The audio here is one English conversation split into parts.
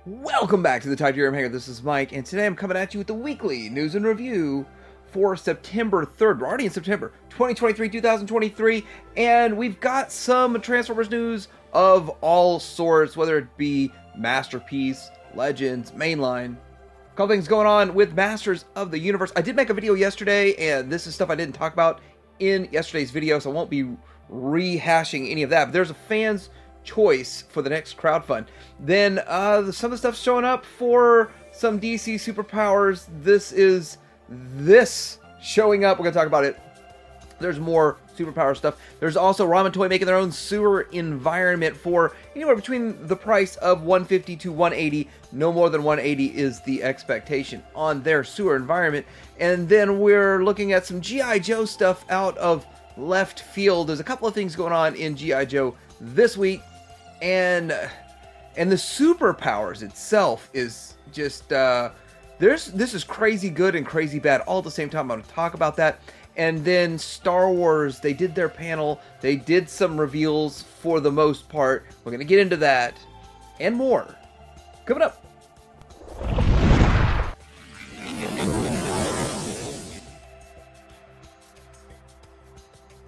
Welcome back to the Titanium Hangar. This is Mike, and today I'm coming at you with the weekly news and review for September 3rd. We're already in September 2023, and we've got some Transformers news of all sorts, whether it be Masterpiece, Legends, Mainline. A couple things going on with Masters of the Universe. I did make a video yesterday, and this is stuff I didn't talk about in yesterday's video, so I won't be rehashing any of that. But there's a fans choice for the next crowdfund. Then some of the stuff's showing up for some DC superpowers. This showing up. We're gonna talk about it. There's more superpower stuff. There's also Ramen Toy making their own sewer environment for anywhere between the price of $150 to $180. No more than $180 is the expectation on their sewer environment. And then we're looking at some G.I. Joe stuff out of left field. There's a couple of things going on in G.I. Joe this week, and the superpowers itself is just this is crazy good and crazy bad all at the same time. I'm going to talk about that. And then Star Wars, they did their panel, they did some reveals for the most part. We're going to get into that and more coming up.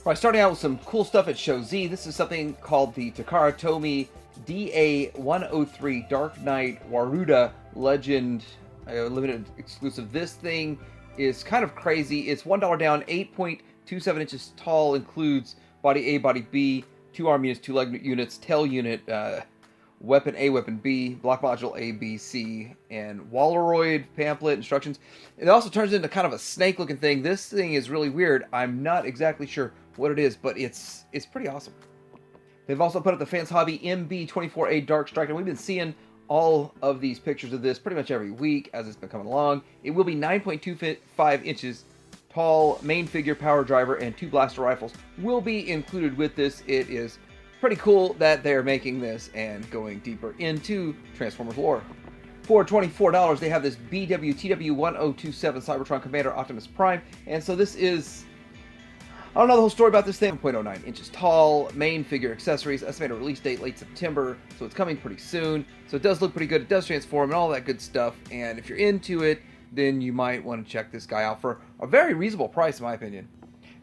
All right, starting out with some cool stuff at Show Z. This is something called the Takara Tomy DA-103 Dark Knight Waruda Legend limited exclusive. This thing is kind of crazy. It's $1 down, 8.27 inches tall, includes body A, body B, 2 arm units, 2 leg units, tail unit, weapon A, weapon B, block module A, B, C, and Walleroid pamphlet instructions. It also turns into kind of a snake-looking thing. This thing is really weird. I'm not exactly sure what it is, but it's pretty awesome. They've also put up the Fans Hobby MB24A Dark Strike, and we've been seeing all of these pictures of this pretty much every week as it's been coming along. It will be 9.25 inches tall, main figure, power driver, and 2 blaster rifles will be included with this. It is pretty cool that they're making this and going deeper into Transformers lore. For $24, they have this BWTW1027 Cybertron Commander Optimus Prime, and so this is, I don't know the whole story about this thing. 0.09 inches tall, main figure accessories, estimated release date late September, so it's coming pretty soon. So it does look pretty good, it does transform and all that good stuff, and if you're into it, then you might want to check this guy out for a very reasonable price, in my opinion.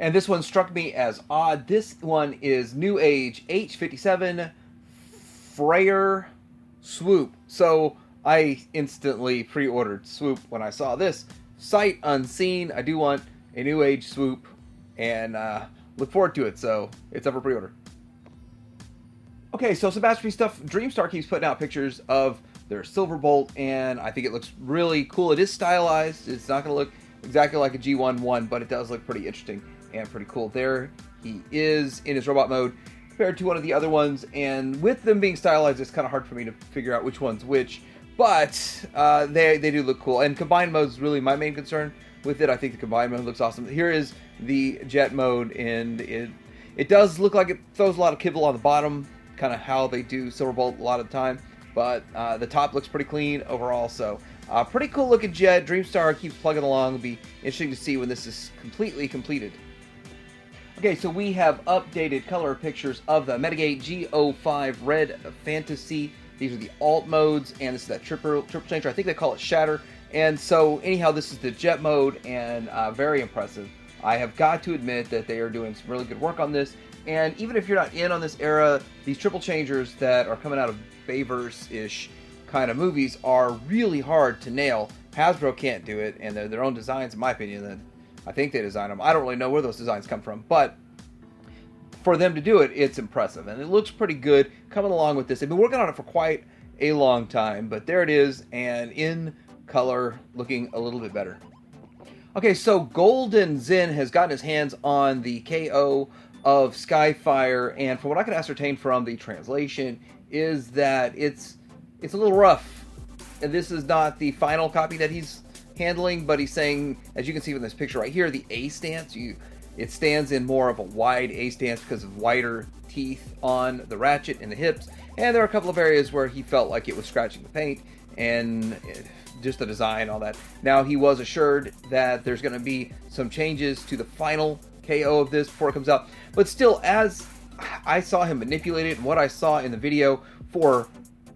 And this one struck me as odd. This one is New Age H57 Freyr Swoop. So I instantly pre-ordered Swoop when I saw this. Sight unseen, I do want a New Age Swoop, and look forward to it, so it's up for pre-order. Okay, so some Masterpiece stuff. Dreamstar keeps putting out pictures of their Silverbolt, and I think it looks really cool. It is stylized. It's not going to look exactly like a G11, but it does look pretty interesting and pretty cool. There he is in his robot mode compared to one of the other ones, and with them being stylized, it's kind of hard for me to figure out which one's which, but they do look cool. And combined mode is really my main concern with it. I think the combined mode looks awesome. Here is the jet mode, and it does look like it throws a lot of kibble on the bottom, kind of how they do Silverbolt a lot of the time, but the top looks pretty clean overall. So pretty cool looking jet. Dreamstar keeps plugging along. It'll be interesting to see when this is completely completed. Okay, so we have updated color pictures of the Metagate G05 Red Fantasy. These are the alt modes, and this is that triple changer. I think they call it Shatter. And so anyhow, this is the jet mode, and very impressive. I have got to admit that they are doing some really good work on this. And even if you're not in on this era, these triple changers that are coming out of Bayverse-ish kind of movies are really hard to nail. Hasbro can't do it, and they're their own designs, in my opinion. And I think they designed them. I don't really know where those designs come from, but for them to do it, it's impressive. And it looks pretty good coming along with this. They've been working on it for quite a long time, but there it is, and in color, looking a little bit better. Okay, so Golden Zen has gotten his hands on the KO of Skyfire, and from what I can ascertain from the translation is that it's a little rough. And this is not the final copy that he's handling, but he's saying, as you can see from this picture right here, the A stance, it stands in more of a wide A stance because of wider teeth on the ratchet and the hips, and there are a couple of areas where he felt like it was scratching the paint, and just the design, all that. Now, he was assured that there's going to be some changes to the final KO of this before it comes out, but still, as I saw him manipulate it, and what I saw in the video for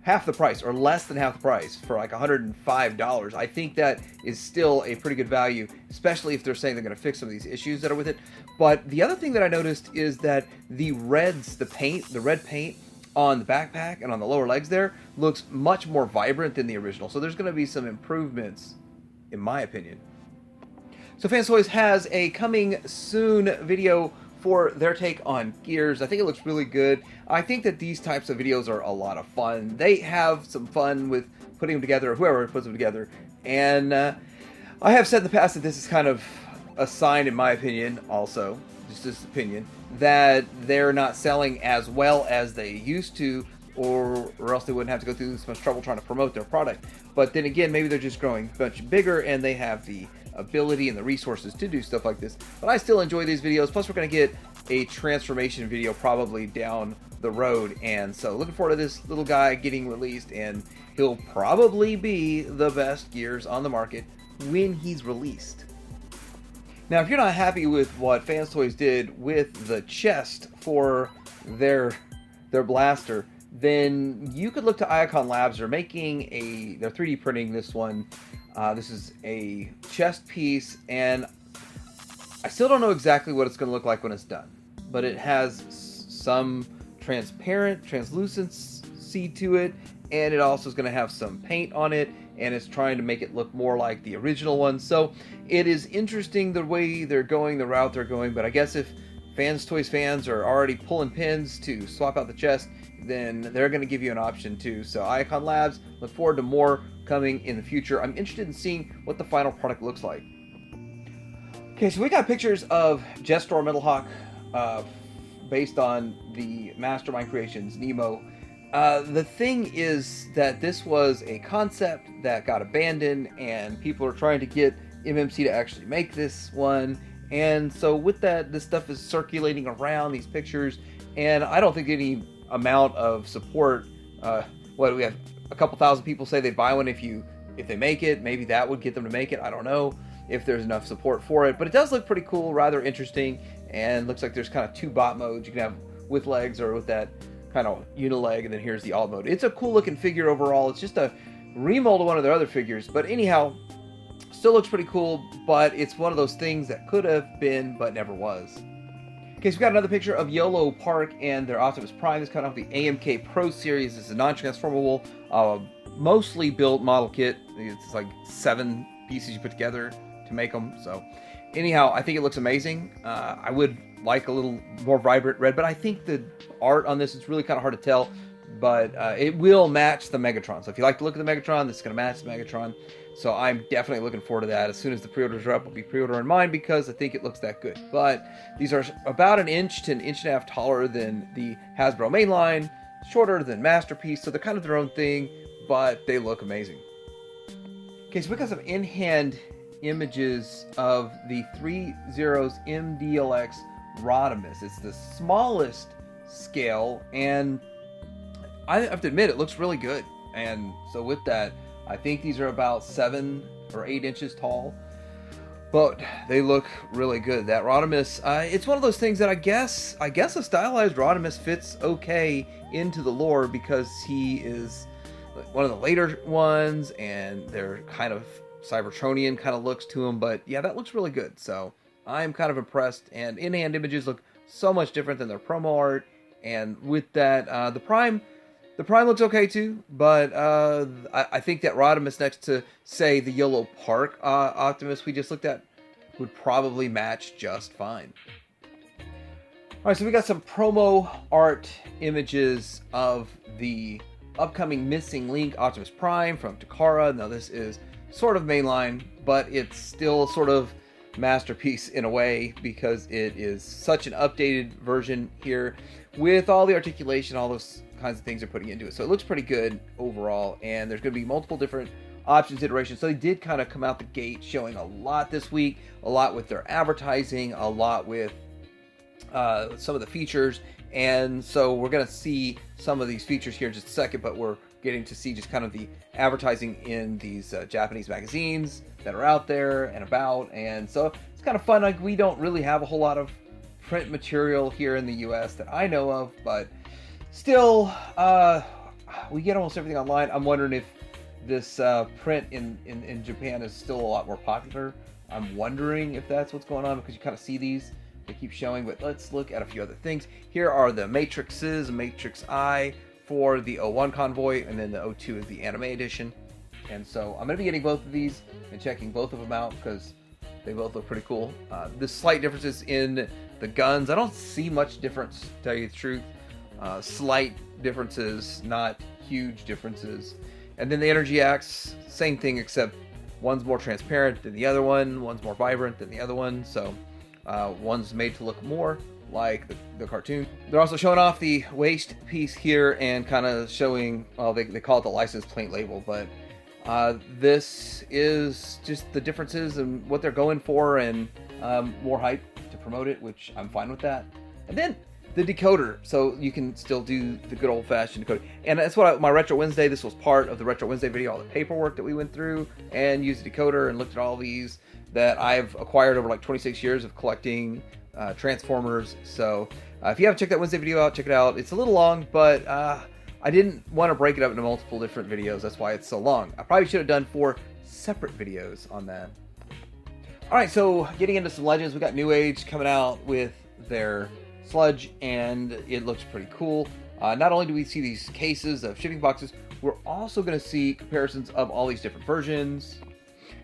half the price or less than half the price for like $105. I think that is still a pretty good value, especially if they're saying they're going to fix some of these issues that are with it. But the other thing that I noticed is that the red paint on the backpack and on the lower legs there looks much more vibrant than the original. So there's going to be some improvements, in my opinion. So Fans Toys has a coming soon video for their take on gears. I think it looks really good. I think that these types of videos are a lot of fun. They have some fun with putting them together, whoever puts them together. And I have said in the past that this is kind of a sign, in my opinion, also, just this opinion, that they're not selling as well as they used to, or else they wouldn't have to go through this much trouble trying to promote their product. But then again, maybe they're just growing much bigger and they have the ability and the resources to do stuff like this. But I still enjoy these videos. Plus, we're going to get a transformation video probably down the road. And so looking forward to this little guy getting released, and he'll probably be the best gears on the market when he's released. Now, if you're not happy with what Fans Toys did with the chest for their blaster, then you could look to Icon Labs. They're making they're 3D printing this one. This is a chest piece, and I still don't know exactly what it's going to look like when it's done. But it has some translucency to it, and it also is going to have some paint on it, and it's trying to make it look more like the original one. So it is interesting the way they're going, the route they're going, but I guess if Fans Toys fans are already pulling pins to swap out the chest, then they're going to give you an option too. So Icon Labs, look forward to more coming in the future. I'm interested in seeing what the final product looks like. Okay, so we got pictures of Jester Metalhawk based on the Mastermind Creations Nemo. The thing is that this was a concept that got abandoned, and people are trying to get MMC to actually make this one. And so with that, this stuff is circulating around, these pictures, and I don't think any amount of support, what we have a couple thousand people say they'd buy one if they make it. Maybe that would get them to make it. I don't know if there's enough support for it, but it does look pretty cool, rather interesting, and looks like there's kind of two bot modes. You can have with legs or with that kind of unileg, and then here's the alt mode. It's a cool looking figure overall. It's just a remold of one of their other figures, but anyhow, still looks pretty cool, but it's one of those things that could have been but never was. Okay, so we got another picture of YOLO Park and their Optimus Prime. This is kind of the AMK Pro series. It's a non-transformable, mostly built model kit. It's like 7 pieces you put together to make them. So anyhow, I think it looks amazing. I would like a little more vibrant red, but I think the art on this is really kind of hard to tell, but it will match the Megatron. So if you like the look of the Megatron, this is going to match the Megatron. So I'm definitely looking forward to that. As soon as the pre-orders are up, I'll be pre-ordering mine because I think it looks that good. But these are about an inch to an inch and a half taller than the Hasbro mainline, shorter than Masterpiece, so they're kind of their own thing, but they look amazing. Okay, so we got some in-hand images of the 3/0's MDLX Rodimus. It's the smallest scale, and I have to admit, it looks really good. And so with that, I think these are about 7 or 8 inches tall, but they look really good. That Rodimus, it's one of those things that I guess a stylized Rodimus fits okay into the lore because he is one of the later ones, and they're kind of Cybertronian kind of looks to him. But yeah, that looks really good. So I'm kind of impressed, and in-hand images look so much different than their promo art. And with that, the Prime looks okay too, but I think that Rodimus next to, say, the YOLO Park Optimus we just looked at would probably match just fine. Alright, so we got some promo art images of the upcoming Missing Link Optimus Prime from Takara. Now this is sort of mainline, but it's still sort of Masterpiece in a way because it is such an updated version here with all the articulation, all those kinds of things they're putting into it. So it looks pretty good overall, and there's going to be multiple different options, iterations. So they did kind of come out the gate showing a lot this week, a lot with their advertising, a lot with some of the features. And so we're going to see some of these features here in just a second, but we're getting to see just kind of the advertising in these Japanese magazines that are out there and about. And so it's kind of fun. Like, we don't really have a whole lot of print material here in the US that I know of, but still, we get almost everything online. I'm wondering if this print in Japan is still a lot more popular. I'm wondering if that's what's going on, because you kind of see these, they keep showing. But let's look at a few other things. Here are the matrices, Matrix I for the O1 Convoy, and then the O2 is the anime edition. And so I'm going to be getting both of these and checking both of them out, because they both look pretty cool. The slight differences in the guns, I don't see much difference, to tell you the truth. Slight differences, not huge differences. And then the energy acts, same thing, except one's more transparent than the other one, one's more vibrant than the other one. So one's made to look more like the cartoon. They're also showing off the waist piece here and kind of showing, well, they call it the license plate label, but this is just the differences and what they're going for, and more hype to promote it, which I'm fine with that. And then the decoder, so you can still do the good old-fashioned decoding. And that's what my Retro Wednesday, this was part of the Retro Wednesday video, all the paperwork that we went through and used the decoder and looked at all these that I've acquired over like 26 years of collecting Transformers. So if you haven't checked that Wednesday video out, check it out. It's a little long, but I didn't want to break it up into multiple different videos. That's why it's so long. I probably should have done 4 separate videos on that. Alright, so getting into some Legends, we got New Age coming out with their sludge, and it looks pretty cool. Not only do we see these cases of shipping boxes, we're also going to see comparisons of all these different versions.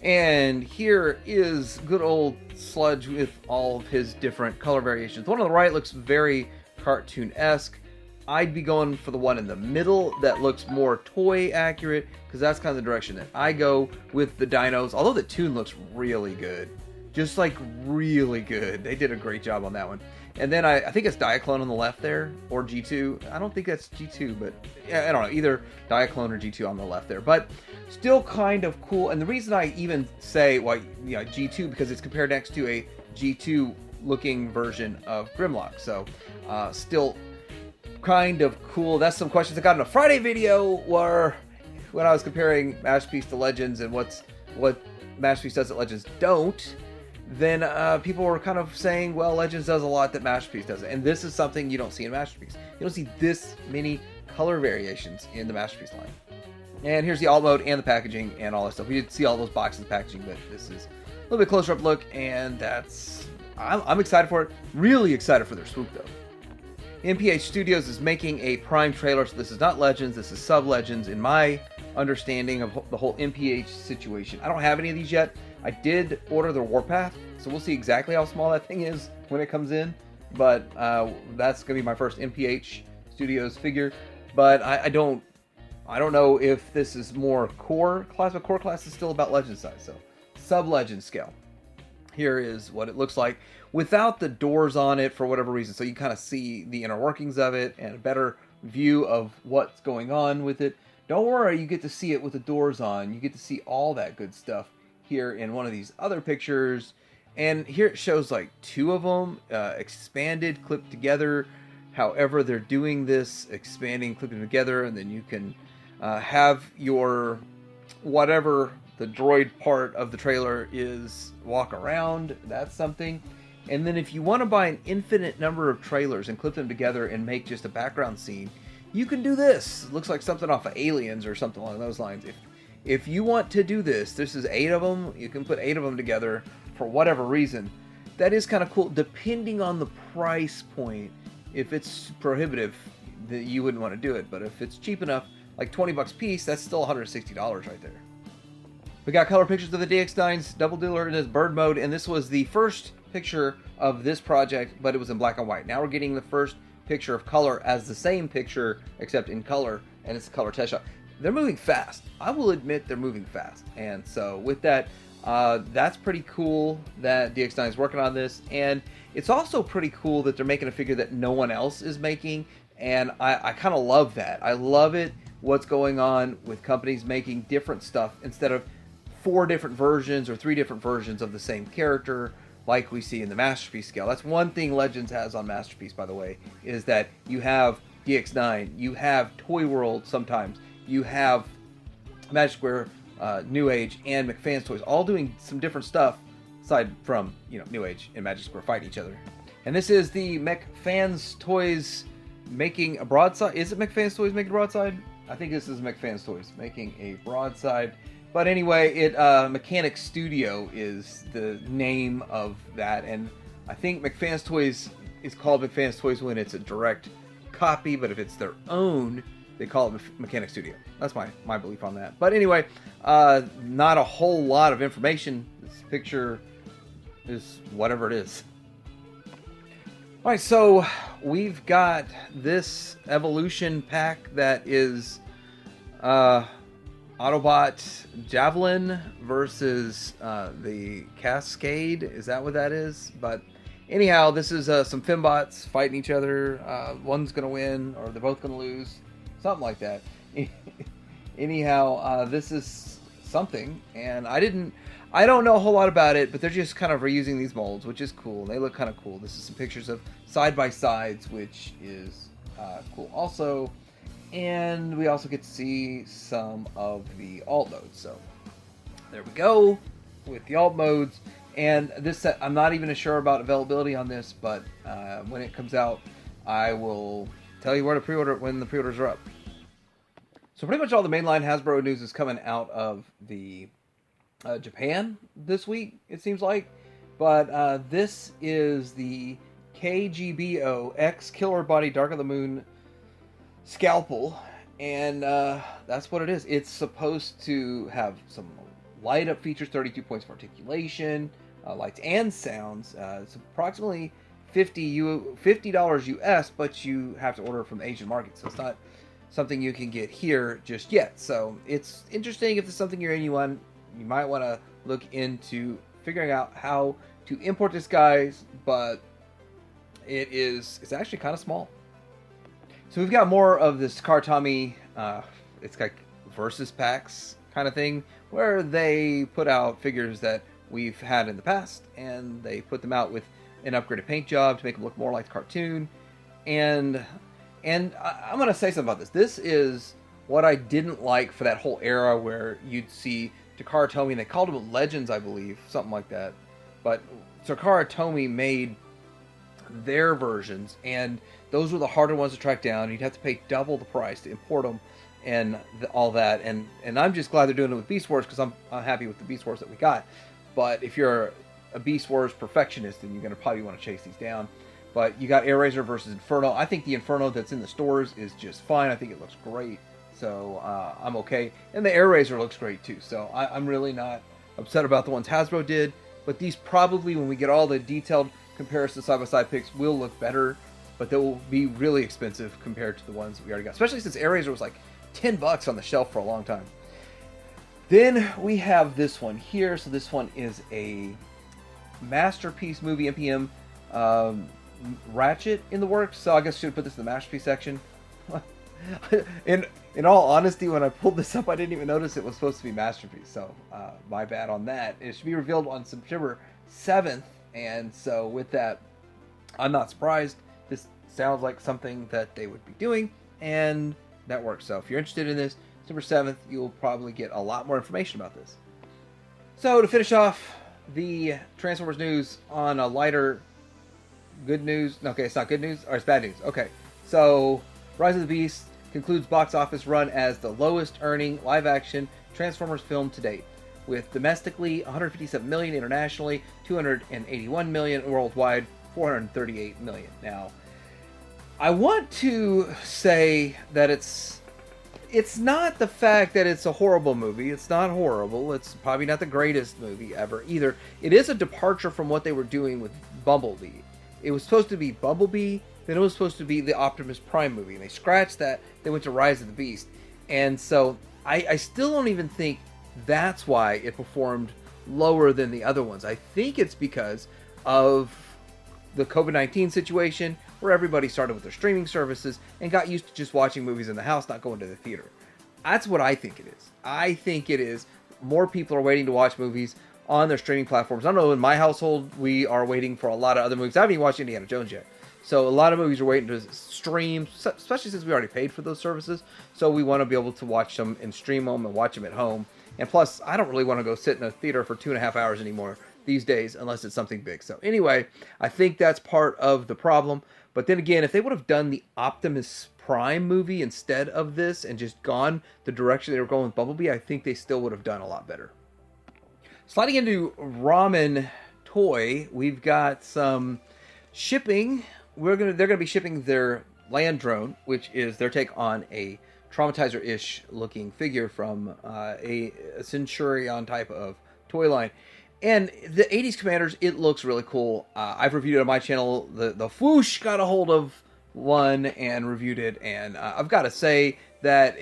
And here is good old Sludge with all of his different color variations. The one on the right looks very cartoon-esque. I'd be going for the one in the middle that looks more toy accurate, because that's kind of the direction that I go with the dinos. Although the tune looks really good. Just like really good. They did a great job on that one. And then I think it's Diaclone on the left there, or G2. I don't think that's G2, but I don't know. Either Diaclone or G2 on the left there. But still kind of cool. And the reason I even say, well, yeah, G2, because it's compared next to a G2 looking version of Grimlock. So still kind of cool. That's some questions I got in a Friday video where when I was comparing Masterpiece to Legends and what Masterpiece does that Legends don't. Then people were kind of saying, well, Legends does a lot that Masterpiece doesn't. And this is something you don't see in Masterpiece. You don't see this many color variations in the Masterpiece line. And here's the alt mode and the packaging and all that stuff. We did see all those boxes of packaging, but this is a little bit closer up look, and I'm excited for it. Really excited for their swoop, though. MPH Studios is making a Prime trailer, so this is not Legends, this is Sub-Legends in my understanding of the whole MPH situation. I don't have any of these yet. I did order the Warpath, so we'll see exactly how small that thing is when it comes in. But that's going to be my first MPH Studios figure. But I don't know if this is more core class, but core class is still about Legend size, so Sub-Legend scale. Here is what it looks like without the doors on it for whatever reason. So you kind of see the inner workings of it and a better view of what's going on with it. Don't worry, you get to see it with the doors on. You get to see all that good stuff here in one of these other pictures. And here it shows like 2 of them expanded, clipped together. However they're doing this, expanding, clipping together, and then you can have your whatever the droid part of the trailer is walk around. That's something. And then if you want to buy an infinite number of trailers and clip them together and make just a background scene, you can do this. It looks like something off of Aliens or something along those lines. If you want to do this is 8 of them. You can put 8 of them together for whatever reason. That is kind of cool, depending on the price point. If it's prohibitive, you wouldn't want to do it. But if it's cheap enough, like 20 bucks a piece, that's still $160 right there. We got color pictures of the DX9's Double Dealer in his bird mode, and this was the first picture of this project, but it was in black and white. Now we're getting the first picture of color as the same picture, except in color, and it's a color test shot. They're moving fast. I will admit they're moving fast. And so with that, that's pretty cool that DX9 is working on this. And it's also pretty cool that they're making a figure that no one else is making. And I kind of love that. I love it, what's going on with companies making different stuff instead of 4 different versions or 3 different versions of the same character like we see in the Masterpiece scale. That's one thing Legends has on Masterpiece, by the way, is that you have DX9, you have Toy World sometimes, you have Magic Square, New Age, and McFan's Toys, all doing some different stuff aside from, New Age and Magic Square fight each other. And this is the McFan's Toys making a broadside. Is it McFan's Toys making a broadside? I think this is McFan's Toys making a broadside. But anyway, Mechanic Studio is the name of that, and I think McFan's Toys is called McFan's Toys when it's a direct copy, but if it's their own, they call it Mechanic Studio. That's my belief on that. But anyway, not a whole lot of information. This picture is whatever it is. All right, so we've got this Evolution pack that is Autobot Javelin versus the Cascade. Is that what that is? But anyhow, this is some Fembots fighting each other. One's going to win, or they're both going to lose. Something like that. Anyhow, this is something, and I don't know a whole lot about it, but they're just kind of reusing these molds, which is cool. They look kind of cool. This is some pictures of side-by-sides, which is cool also. And we also get to see some of the alt modes. So there we go with the alt modes. And this set, I'm not even sure about availability on this, but when it comes out, I will tell you where to pre-order it when the pre-orders are up. So pretty much all the mainline Hasbro news is coming out of the Japan this week, it seems like. But this is the KGBO X Killer Body Dark of the Moon Scalpel, and that's what it is. It's supposed to have some light up features, 32 points for articulation, lights and sounds. It's approximately $50 US, but you have to order from the Asian market, so it's not something you can get here just yet. So it's interesting. If it's something you're in, you might want to look into figuring out how to import this, guys. But it's actually kind of small. So we've got more of this Kartami, it's like versus packs kind of thing, where they put out figures that we've had in the past, and they put them out with an upgraded paint job to make them look more like the cartoon. And I'm going to say something about this. This is what I didn't like for that whole era where you'd see Takara Tomy, and they called them Legends, I believe, something like that. But Takara Tomy made their versions, and those were the harder ones to track down. You'd have to pay double the price to import them and all that. And I'm just glad they're doing it with Beast Wars, because I'm happy with the Beast Wars that we got. But if you're a Beast Wars perfectionist, then you're going to probably want to chase these down. But you got Air Razor versus Inferno. I think the Inferno that's in the stores is just fine. I think it looks great. So I'm okay. And the Air Razor looks great too. So I'm really not upset about the ones Hasbro did. But these probably, when we get all the detailed comparison side-by-side picks, will look better. But they will be really expensive compared to the ones we already got. Especially since Air Razor was like $10 on the shelf for a long time. Then we have this one here. So this one is a Masterpiece Movie MPM Ratchet in the works. So I guess I should put this in the Masterpiece section. In all honesty, when I pulled this up, I didn't even notice it was supposed to be Masterpiece. So my bad on that. It should be revealed on September 7th. And so with that, I'm not surprised. This sounds like something that they would be doing, and that works. So if you're interested in this, September 7th, you'll probably get a lot more information about this. So to finish off the Transformers news on a lighter good news. Okay, it's not good news, or it's bad news. Okay, so Rise of the Beast concludes box office run as the lowest earning live action Transformers film to date, with domestically 157 million, internationally 281 million, worldwide 438 million. Now, I want to say that it's not the fact that it's a horrible movie. It's not horrible. It's probably not the greatest movie ever either. It is a departure from what they were doing with Bumblebee. It was supposed to be Bumblebee, then it was supposed to be the Optimus Prime movie, and they scratched that. They went to Rise of the Beast. And so I still don't even think that's why it performed lower than the other ones. I think it's because of the COVID-19 situation, where everybody started with their streaming services and got used to just watching movies in the house, not going to the theater. That's what I think it is. I think it is more people are waiting to watch movies on their streaming platforms. I don't know, in my household, we are waiting for a lot of other movies. I haven't even watched Indiana Jones yet. So a lot of movies are waiting to stream, especially since we already paid for those services. So we want to be able to watch them and stream them and watch them at home. And plus, I don't really want to go sit in a theater for 2.5 hours anymore these days, unless it's something big. So anyway, I think that's part of the problem. But then again, if they would have done the Optimus Prime movie instead of this and just gone the direction they were going with Bumblebee, I think they still would have done a lot better. Sliding into Ramen Toy, we've got some shipping. They're gonna be shipping their land drone, which is their take on a Traumatizer-ish looking figure from a Centurion type of toy line. And the 80s Commanders, it looks really cool. I've reviewed it on my channel. The Fwoosh got a hold of one and reviewed it, and I've got to say that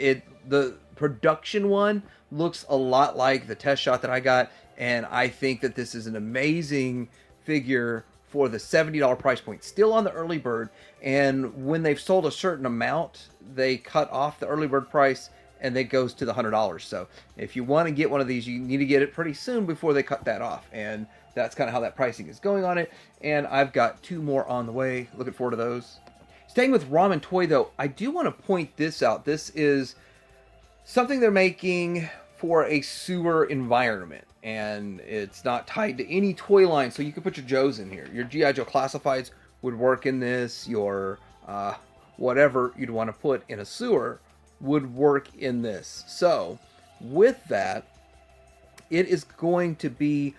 the production one looks a lot like the test shot that I got, and I think that this is an amazing figure for the $70 price point. Still on the early bird, and when they've sold a certain amount, they cut off the early bird price and it goes to the $100. So if you want to get one of these, you need to get it pretty soon before they cut that off. And that's kind of how that pricing is going on it. And I've got 2 more on the way. Looking forward to those. Staying with Ramen Toy, though, I do want to point this out. This is something they're making for a sewer environment. And it's not tied to any toy line, so you can put your Joes in here. Your G.I. Joe Classifieds would work in this. Your whatever you'd want to put in a sewer would work in this. So with that, it is going to be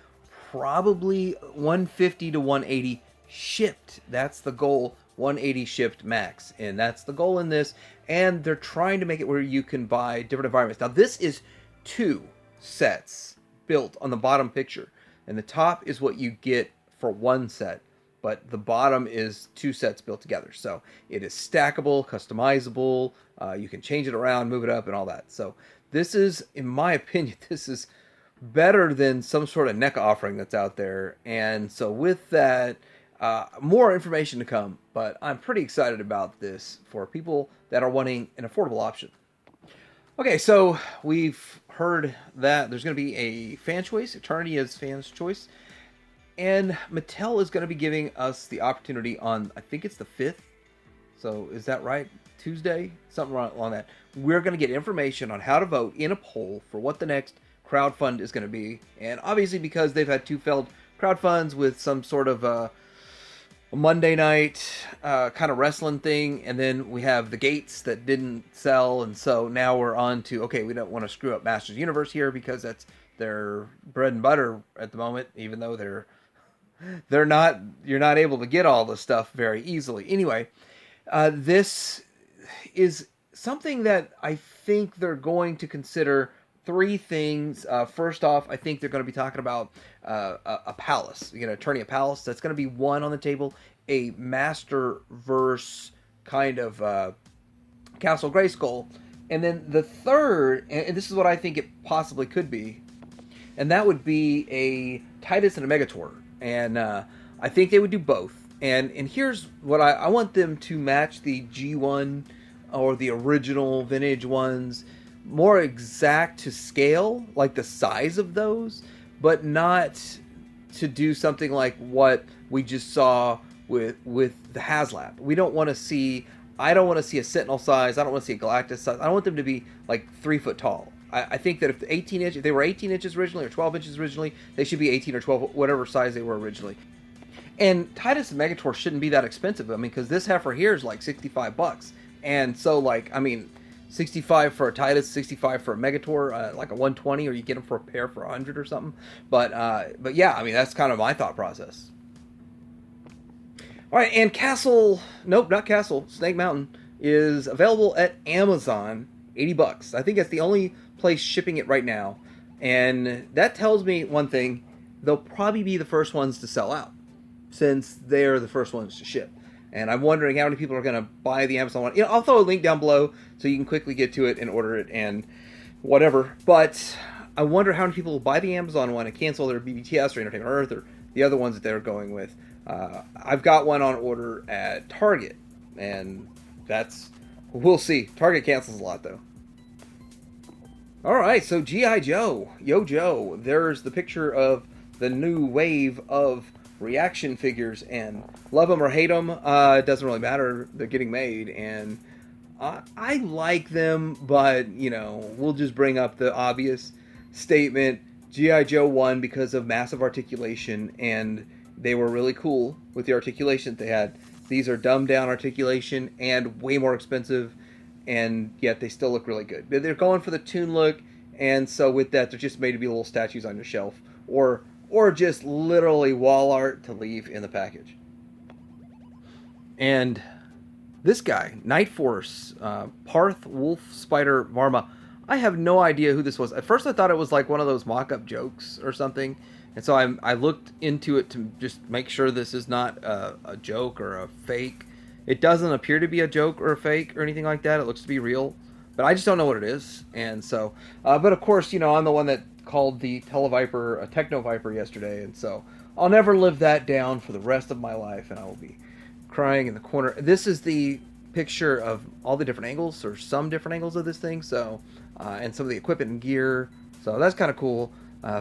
probably 150 to 180 shipped. That's the goal, 180 shipped max, and that's the goal in this. And they're trying to make it where you can buy different environments. Now this is 2 sets built on the bottom picture, and the top is what you get for 1 set, but the bottom is 2 sets built together. So it is stackable, customizable. You can change it around, move it up, and all that. So this is, in my opinion, this is better than some sort of NECA offering that's out there. And so with that, more information to come, but I'm pretty excited about this for people that are wanting an affordable option. Okay, so we've heard that there's going to be a fan choice. Eternity is fan's choice. And Mattel is going to be giving us the opportunity on, I think it's the 5th. So is that right? Tuesday? Something along that. We're going to get information on how to vote in a poll for what the next crowdfund is going to be. And obviously because they've had 2 failed crowdfunds with some sort of a Monday night kind of wrestling thing, and then we have the gates that didn't sell, and so now we're on to, okay, we don't want to screw up Masters Universe here because that's their bread and butter at the moment, even though you're not able to get all the stuff very easily. Anyway, this is something that I think they're going to consider 3 things. First off, I think they're going to be talking about a palace, turning a palace. That's going to be 1 on the table, a Masterverse kind of Castle Grayskull. And then the third, and this is what I think it possibly could be, and that would be a Titus and a Megator. And I think they would do both. And here's what I want them to match the G1 or the original vintage ones, more exact to scale, like the size of those, but not to do something like what we just saw with the HasLab. We don't want to see, I don't want to see a Sentinel size, I don't want to see a Galactus size, I don't want them to be like 3 foot tall. I think that if they were 18 inches originally or 12 inches originally, they should be 18 or 12, whatever size they were originally. And Titus and Megator shouldn't be that expensive. I mean, because this heifer here is like $65. And so, like, I mean, 65 for a Titus, 65 for a Megator, like a 120, or you get them for a pair for 100 or something. But yeah, I mean, that's kind of my thought process. All right, and Snake Mountain is available at Amazon, $80. I think that's the only place shipping it right now. And that tells me one thing: they'll probably be the first ones to sell out, since they're the first ones to ship. And I'm wondering how many people are going to buy the Amazon one. I'll throw a link down below so you can quickly get to it and order it and whatever. But I wonder how many people will buy the Amazon one and cancel their BBTS or Entertainment Earth or the other ones that they're going with. I've got one on order at Target, and we'll see. Target cancels a lot, though. Alright, so G.I. Joe. Yo Joe. There's the picture of the new wave of reaction figures, and love them or hate them, it doesn't really matter. They're getting made, and I like them, but, we'll just bring up the obvious statement. G.I. Joe won because of massive articulation, and they were really cool with the articulation that they had. These are dumbed down articulation and way more expensive, and yet they still look really good. They're going for the toon look, and so with that, they're just made to be little statues on your shelf, or just literally wall art to leave in the package. And this guy, Night Force, Parth Wolf Spider Varma, I have no idea who this was. At first I thought it was like one of those mock-up jokes or something, and so I looked into it to just make sure this is not a joke or a fake. It doesn't appear to be a joke or a fake or anything like that. It looks to be real, but I just don't know what it is. And so, but of course, you know, I'm the one that called the Televiper a Techno Viper yesterday, and so I'll never live that down for the rest of my life, and I will be crying in the corner. This is the picture of all the different angles, or some different angles of this thing, so and some of the equipment and gear, so that's kind of cool.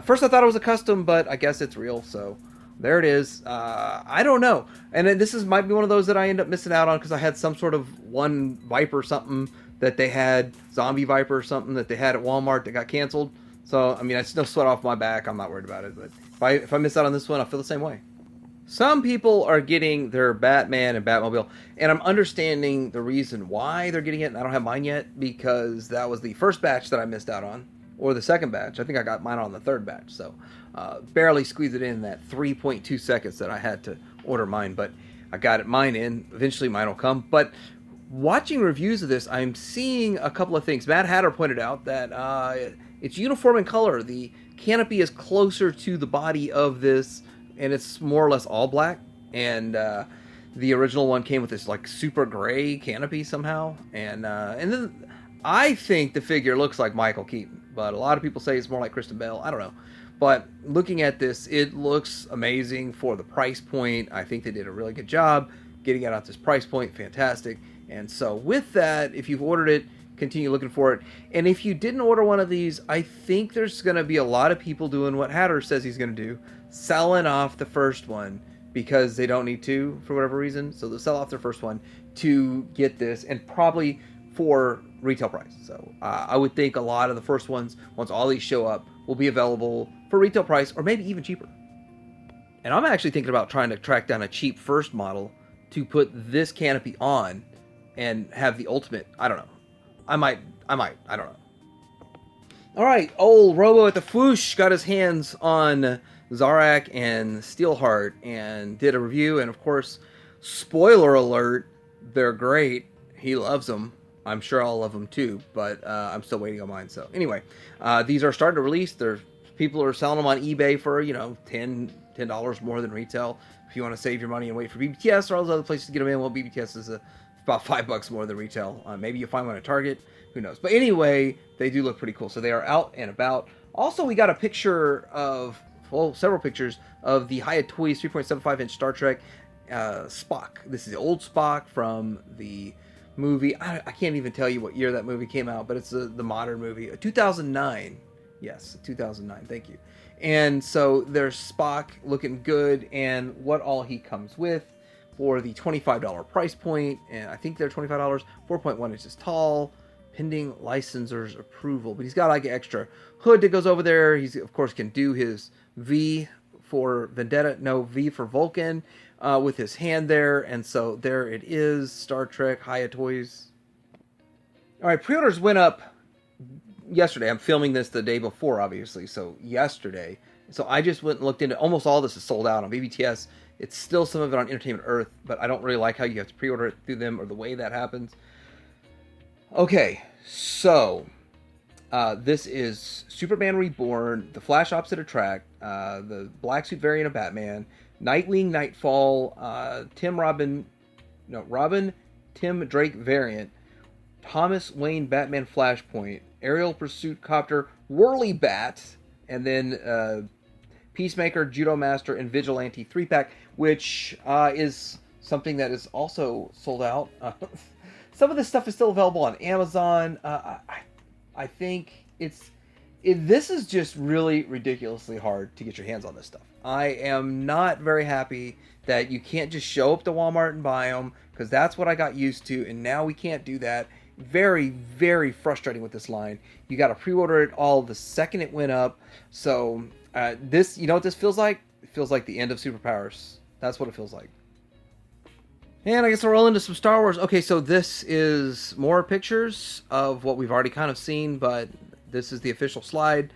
First I thought it was a custom, but I guess it's real, so there it is. I don't know, and then might be one of those that I end up missing out on because I had some sort of one Viper something that they had, zombie Viper or something that they had at Walmart that got canceled. So I mean, it's no sweat off my back, I'm not worried about it, but if I miss out on this one, I'll feel the same way. Some people are getting their Batman and Batmobile, and I'm understanding the reason why they're getting it, and I don't have mine yet, because that was the first batch that I missed out on, or the second batch. I think I got mine on the third batch, so barely squeezed it in that 3.2 seconds that I had to order mine, but I got mine in. Eventually mine will come, but watching reviews of this, I'm seeing a couple of things. Mad Hatter pointed out that it's uniform in color. The canopy is closer to the body of this, and it's more or less all black, and the original one came with this like super gray canopy somehow, and then I think the figure looks like Michael Keaton, but a lot of people say it's more like Kristen Bell. I don't know, but looking at this, it looks amazing for the price point. I think they did a really good job getting it at this price point. Fantastic. And so with that, if you've ordered it, continue looking for it. And if you didn't order one of these, I think there's going to be a lot of people doing what Hatter says he's going to do, selling off the first one because they don't need to for whatever reason. So they'll sell off their first one to get this, and probably for retail price. So I would think a lot of the first ones, once all these show up, will be available for retail price or maybe even cheaper. And I'm actually thinking about trying to track down a cheap first model to put this canopy on and have the ultimate. I don't know. I might. I don't know. All right, old Robo at the Fwoosh got his hands on Zarak and Steelheart and did a review. And of course, spoiler alert, they're great. He loves them. I'm sure I'll love them too, but I'm still waiting on mine. So anyway, these are starting to release. People are selling them on eBay for, $10 more than retail. If you want to save your money and wait for BBTS or all those other places to get them in, well, BBTS is about $5 more than retail. Maybe you'll find one at Target. Who knows? But anyway, they do look pretty cool. So they are out and about. Also, we got a picture of, several pictures of the Hiya Toys 3.75-inch Star Trek Spock. This is the old Spock from the movie. I can't even tell you what year that movie came out, but it's the modern movie. 2009. Yes, 2009. Thank you. And so there's Spock looking good, and what all he comes with for the $25 price point. And I think they're $25, 4.1 inches tall, pending licensor's approval. But he's got like an extra hood that goes over there. He's, of course, can do his V for Vendetta, no, V for Vulcan, with his hand there. And so there it is, Star Trek Hiya Toys. All right, pre-orders went up yesterday. I'm filming this the day before, obviously, so yesterday. So I just went and looked into, almost all this is sold out on BBTS. It's still some of it on Entertainment Earth, but I don't really like how you have to pre-order it through them or the way that happens. Okay, so this is Superman Reborn, the Flash Opposite Attract, the Black Suit variant of Batman, Nightwing Nightfall, Robin Tim Drake variant, Thomas Wayne Batman Flashpoint, Aerial Pursuit Copter, Whirly Bat, and then Peacemaker, Judo Master, and Vigilante 3-pack, which is something that is also sold out. Some of this stuff is still available on Amazon. I think this is just really ridiculously hard to get your hands on this stuff. I am not very happy that you can't just show up to Walmart and buy them, because that's what I got used to, and now we can't do that. Very, very frustrating with this line. You got to pre-order it all the second it went up. So this, you know what this feels like? It feels like the end of Superpowers. That's what it feels like. And I guess we'll roll into some Star Wars. Okay, so this is more pictures of what we've already kind of seen, but this is the official slide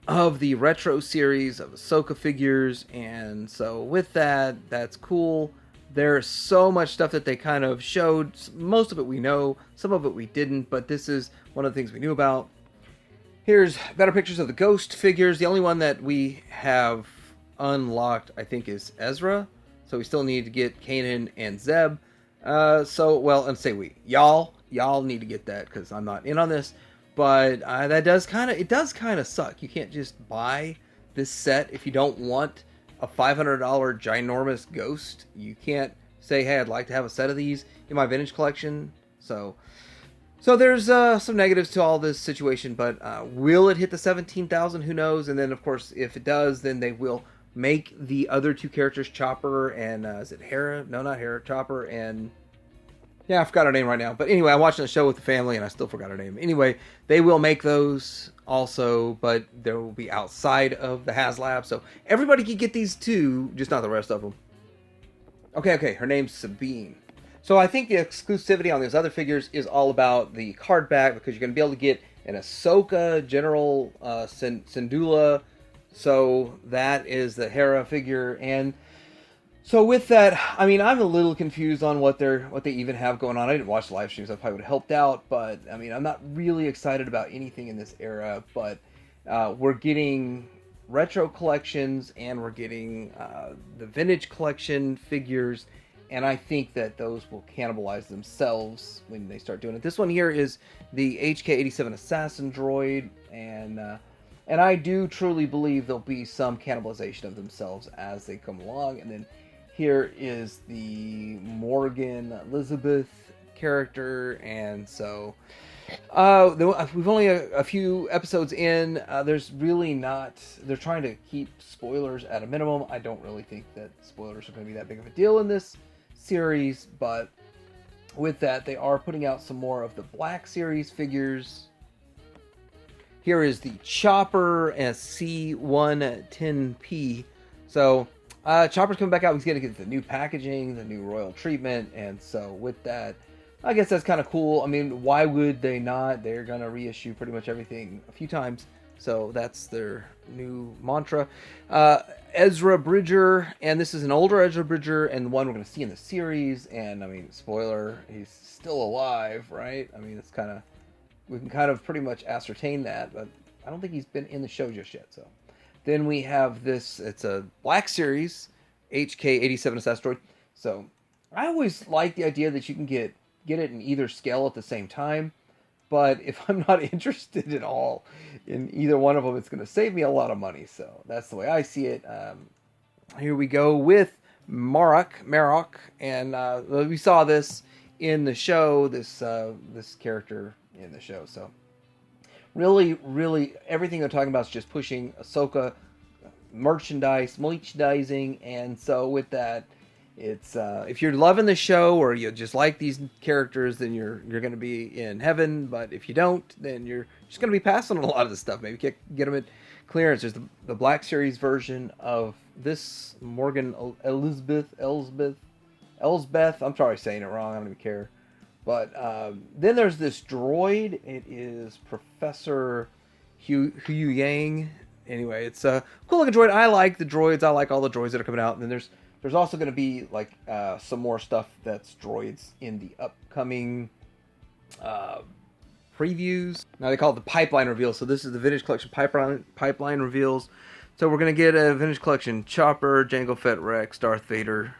of the retro series of Ahsoka figures. And so with that, that's cool. There's so much stuff that they kind of showed. Most of it we know, some of it we didn't, but this is one of the things we knew about. Here's better pictures of the Ghost figures. The only one that we have unlocked, I think, is Ezra. So we still need to get Kanan and Zeb. And say y'all need to get that because I'm not in on this. But that does kind of suck. You can't just buy this set if you don't want a $500 ginormous Ghost. You can't say, hey, I'd like to have a set of these in my vintage collection. So there's some negatives to all this situation, but will it hit the 17,000? Who knows? And then, of course, if it does, then they will make the other two characters, Chopper and, is it Hera? No, not Hera. Chopper and... yeah, I forgot her name right now. But anyway, I'm watching the show with the family, and I still forgot her name. Anyway, they will make those also, but they will be outside of the HasLab. So everybody can get these too, just not the rest of them. Okay, her name's Sabine. So I think the exclusivity on these other figures is all about the card back, because you're going to be able to get an Ahsoka, General Syndulla. So that is the Hera figure. And so with that, I mean, I'm a little confused on what they even have going on. I didn't watch the live streams. I probably would have helped out. But, I mean, I'm not really excited about anything in this era. But we're getting retro collections, and we're getting the vintage collection figures. And I think that those will cannibalize themselves when they start doing it. This one here is the HK-87 Assassin droid. And I do truly believe there'll be some cannibalization of themselves as they come along. And then here is the Morgan Elizabeth character. And so we've only a few episodes in. There's really not... they're trying to keep spoilers at a minimum. I don't really think that spoilers are going to be that big of a deal in this series. But with that, they are putting out some more of the Black Series figures. Here is the Chopper as C110P. So, Chopper's coming back out. He's going to get the new packaging, the new royal treatment. And so, with that, I guess that's kind of cool. I mean, why would they not? They're going to reissue pretty much everything a few times. So, that's their new mantra. Ezra Bridger. And this is an older Ezra Bridger. And the one we're going to see in the series. And, I mean, spoiler, he's still alive, right? I mean, it's kind of... we can kind of pretty much ascertain that, but I don't think he's been in the show just yet. So then we have this, it's a Black Series HK-87 Assassin. So I always like the idea that you can get it in either scale at the same time, but if I'm not interested at all in either one of them, it's going to save me a lot of money. So that's the way I see it. Here we go with Marok, and we saw this in the show, this character in the show. So really everything they're talking about is just pushing Ahsoka merchandising. And so with that, it's if you're loving the show or you just like these characters, then you're going to be in heaven. But if you don't, then you're just going to be passing on a lot of this stuff. Maybe get them at clearance. There's the Black Series version of this Morgan Elsbeth. I'm sorry saying it wrong. I don't even care. But then there's this droid. It is Professor Hu Yang. Anyway, it's a cool looking droid. I like the droids. I like all the droids that are coming out. And then there's also going to be like some more stuff that's droids in the upcoming previews. Now they call it the pipeline reveal. So this is the vintage collection pipeline reveals. So we're going to get a vintage collection Chopper, Jango Fett, Rex, Darth Vader.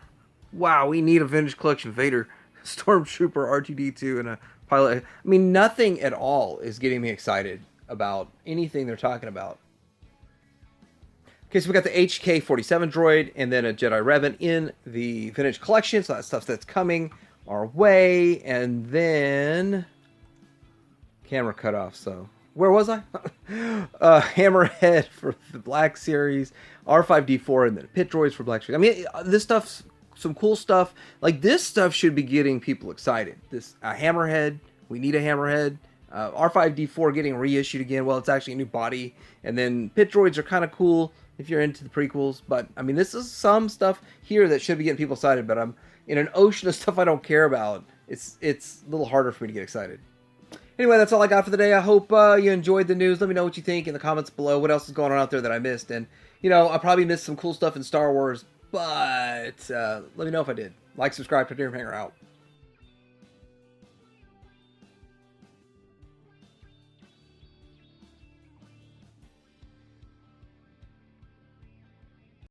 Wow, we need a vintage collection Vader. Stormtrooper, R2-D2, and a pilot. I mean, nothing at all is getting me excited about anything they're talking about. Okay, so we got the HK-47 droid and then a Jedi Revan in the vintage collection. So that stuff that's coming our way. And then camera cut off. So where was I? Hammerhead for the Black Series, R5-D4, and then pit droids for Black Series. I mean, this stuff's some cool stuff. Like, this stuff should be getting people excited. This Hammerhead, we need a Hammerhead. R5-D4 getting reissued again. Well, it's actually a new body. And then pit droids are kind of cool if you're into the prequels. But I mean, this is some stuff here that should be getting people excited. But in an ocean of stuff I don't care about, it's a little harder for me to get excited. Anyway, that's all I got for the day. I hope you enjoyed the news. Let me know what you think in the comments below. What else is going on out there that I missed? And, I probably missed some cool stuff in Star Wars, but let me know if I did. Like, subscribe, Twitter, and hang out.